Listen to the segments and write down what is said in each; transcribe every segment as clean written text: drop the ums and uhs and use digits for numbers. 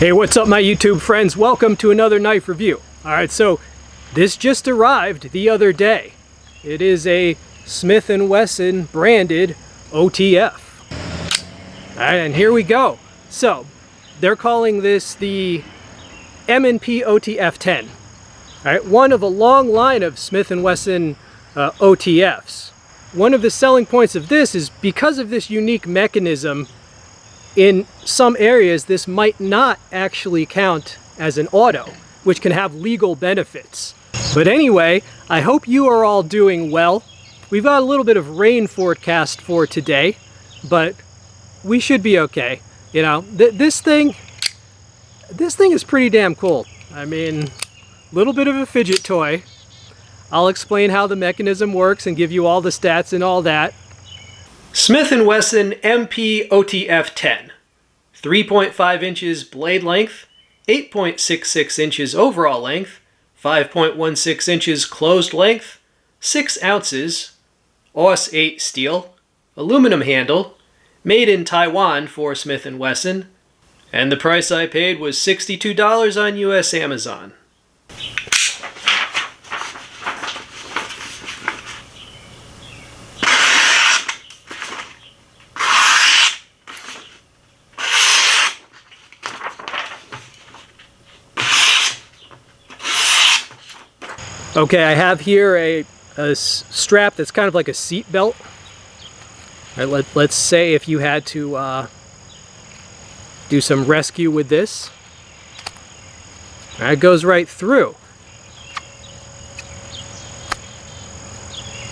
Hey, what's up my YouTube friends? Welcome to another knife review. Alright, so this just arrived the other day. It is a Smith Wesson branded OTF. Alright, and here we go. So, they're calling this the MPOTF10. Alright, one of a long line of Smith Wesson OTFs. One of the selling points of this is because of this unique mechanism. In some areas, this might not actually count as an auto, which can have legal benefits. But anyway, I hope you are all doing well. We've got a little bit of rain forecast for today, but we should be okay. You know, this thing is pretty damn cool. I mean, a little bit of a fidget toy. I'll explain how the mechanism works and give you all the stats and all that. Smith & Wesson MPOTF10. 3.5 inches blade length, 8.66 inches overall length, 5.16 inches closed length, 6 ounces, AUS 8 steel, aluminum handle, made in Taiwan for Smith & Wesson, and the price I paid was $62 on US Amazon. Okay, I have here a strap that's kind of like a seat belt. Right, let's say if you had to do some rescue with this. It goes right through.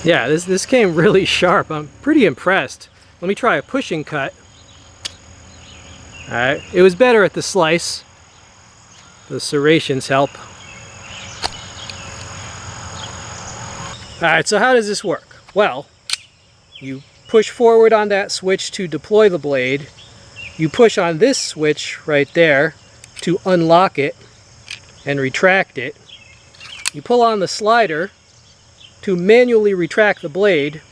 Yeah, this came really sharp. I'm pretty impressed. Let me try a pushing cut. Alright, it was better at the slice. The serrations help. Alright, so how does this work? Well, you push forward on that switch to deploy the blade. You push on this switch right there to unlock it and retract it. You pull on the slider to manually retract the blade.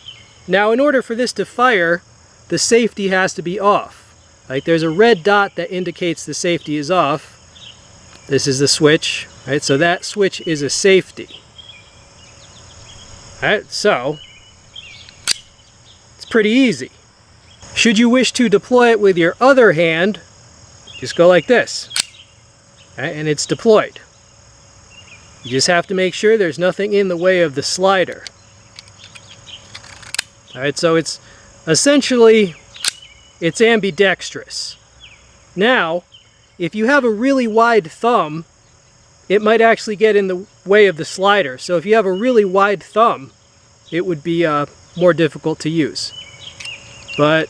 Now, in order for this to fire, the safety has to be off. Like, there's a red dot that indicates the safety is off. This is the switch, right? So that switch is a safety. Alright, so it's pretty easy. Should you wish to deploy it with your other hand, just go like this. Alright, and it's deployed. You just have to make sure there's nothing in the way of the slider. Alright, so it's essentially, it's ambidextrous. Now, if you have a really wide thumb, it might actually get in the way of the slider. So if you have a really wide thumb, it would be more difficult to use. But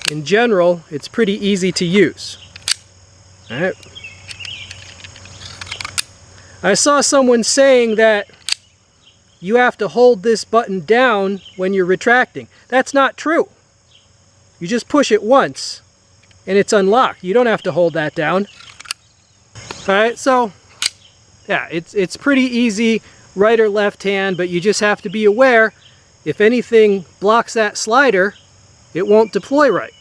in general, it's pretty easy to use. All right. I saw someone saying that you have to hold this button down when you're retracting. That's not true. You just push it once and it's unlocked. You don't have to hold that down. All right, so yeah, it's pretty easy, right or left hand, but you just have to be aware if anything blocks that slider, it won't deploy right.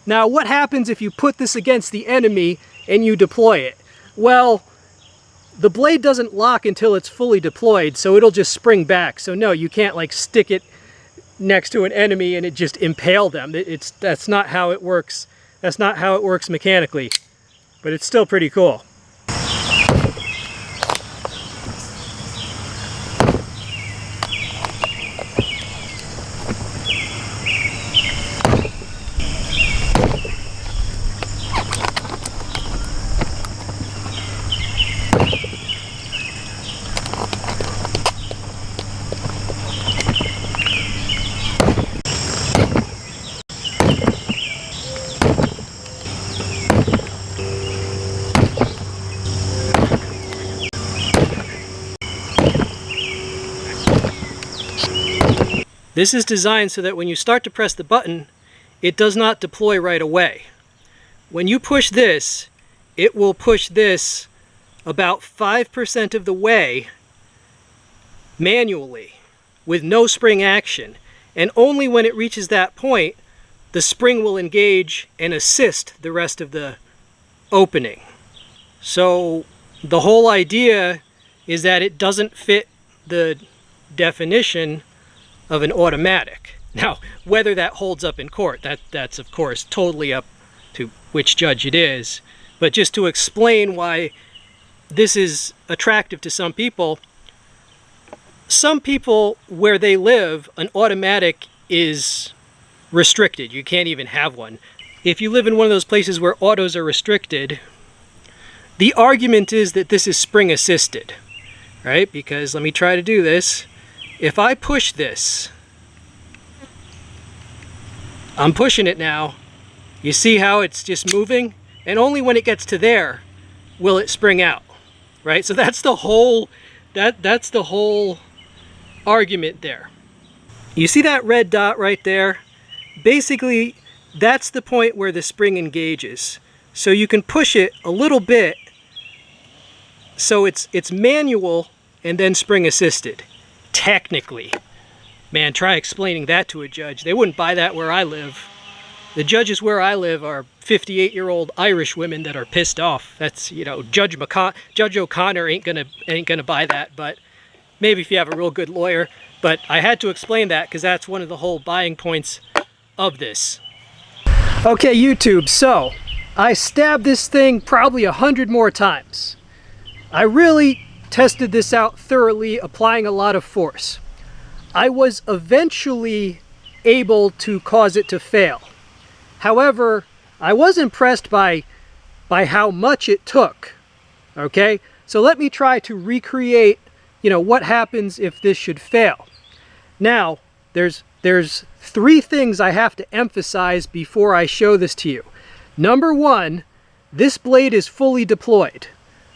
Now, what happens if you put this against the enemy and you deploy it? Well, the blade doesn't lock until it's fully deployed, so it'll just spring back. So no, you can't like stick it next to an enemy and it just impale them. That's not how it works. That's not how it works mechanically, but it's still pretty cool. This is designed so that when you start to press the button, it does not deploy right away. When you push this, it will push this about 5% of the way manually with no spring action. And only when it reaches that point, the spring will engage and assist the rest of the opening. So the whole idea is that it doesn't fit the definition of an automatic. Now, whether that holds up in court, that's of course totally up to which judge it is. But just to explain why this is attractive to some people where they live, an automatic is restricted. You can't even have one. If you live in one of those places where autos are restricted, the argument is that this is spring assisted, right? Because let me try to do this. If I push this, I'm pushing it now. You see how it's just moving? And only when it gets to there will it spring out, right? So that's the whole, that's the whole argument there. You see that red dot right there? Basically, that's the point where the spring engages. So you can push it a little bit so it's manual and then spring assisted. Technically. Man, try explaining that to a judge. They wouldn't buy that where I live. The judges where I live are 58-year-old Irish women that are pissed off. That's, you know, Judge O'Connor ain't gonna buy that, but maybe if you have a real good lawyer. But I had to explain that because that's one of the whole buying points of this. Okay, YouTube, so I stabbed this thing probably 100 more times. I really tested this out thoroughly, applying a lot of force. I was eventually able to cause it to fail. However, I was impressed by how much it took. Okay, so let me try to recreate, you know, what happens if this should fail. Now, there's three things I have to emphasize before I show this to you. Number one, this blade is fully deployed.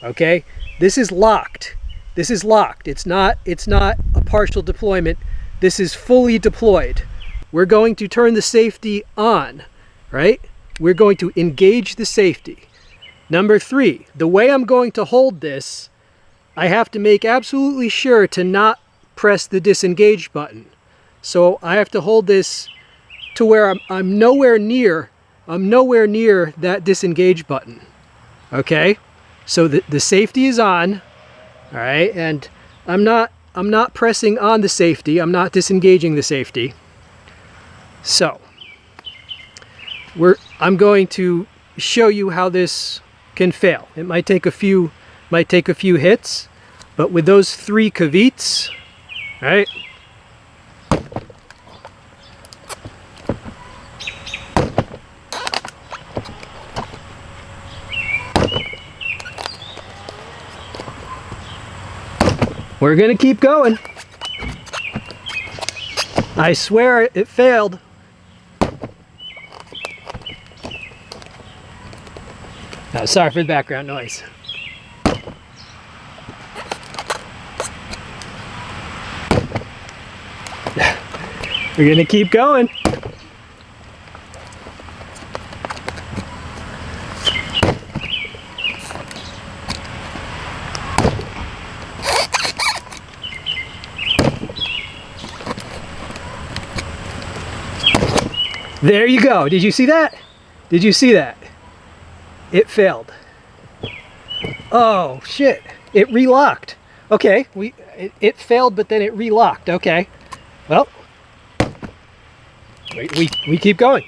Okay, this is locked. This is locked. It's not a partial deployment. This is fully deployed. We're going to turn the safety on, right? We're going to engage the safety. Number three, the way I'm going to hold this, I have to make absolutely sure to not press the disengage button. So I have to hold this to where I'm nowhere near that disengage button. Okay? So the safety is on, all right? And I'm not pressing on the safety. I'm not disengaging the safety. So I'm going to show you how this can fail. It might take a few hits, but with those three caveats, right? We're gonna keep going. I swear it failed. Oh, sorry for the background noise. We're gonna keep going. There you go. Did you see that? Did you see that? It failed. Oh shit! It relocked. Okay, it failed, but then it relocked. Okay, well, we keep going.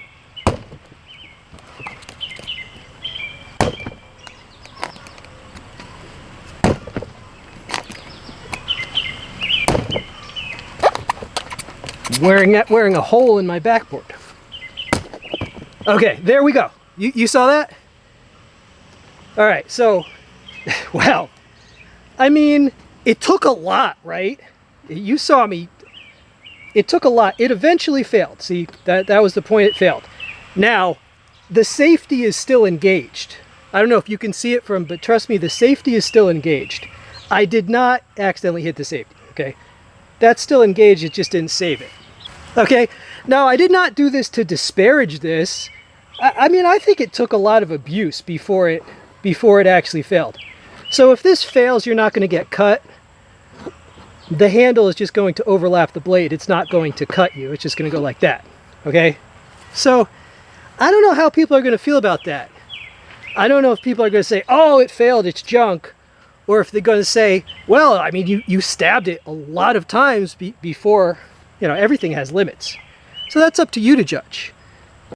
Wearing a hole in my backboard. Okay, there we go. You saw that? All right, so, well, I mean, it took a lot, right? You saw me. It took a lot. It eventually failed. See, that was the point. It failed. Now, the safety is still engaged. I don't know if you can see it but trust me, the safety is still engaged. I did not accidentally hit the safety, okay? That's still engaged, it just didn't save it. Okay, now I did not do this to disparage this. I mean, I think it took a lot of abuse before it actually failed. So if this fails, you're not going to get cut. The handle is just going to overlap the blade. It's not going to cut you. It's just going to go like that. Okay? So I don't know how people are going to feel about that. I don't know if people are going to say, oh, it failed, it's junk, or if they're going to say, well, I mean, you stabbed it a lot of times before, you know, everything has limits. So that's up to you to judge.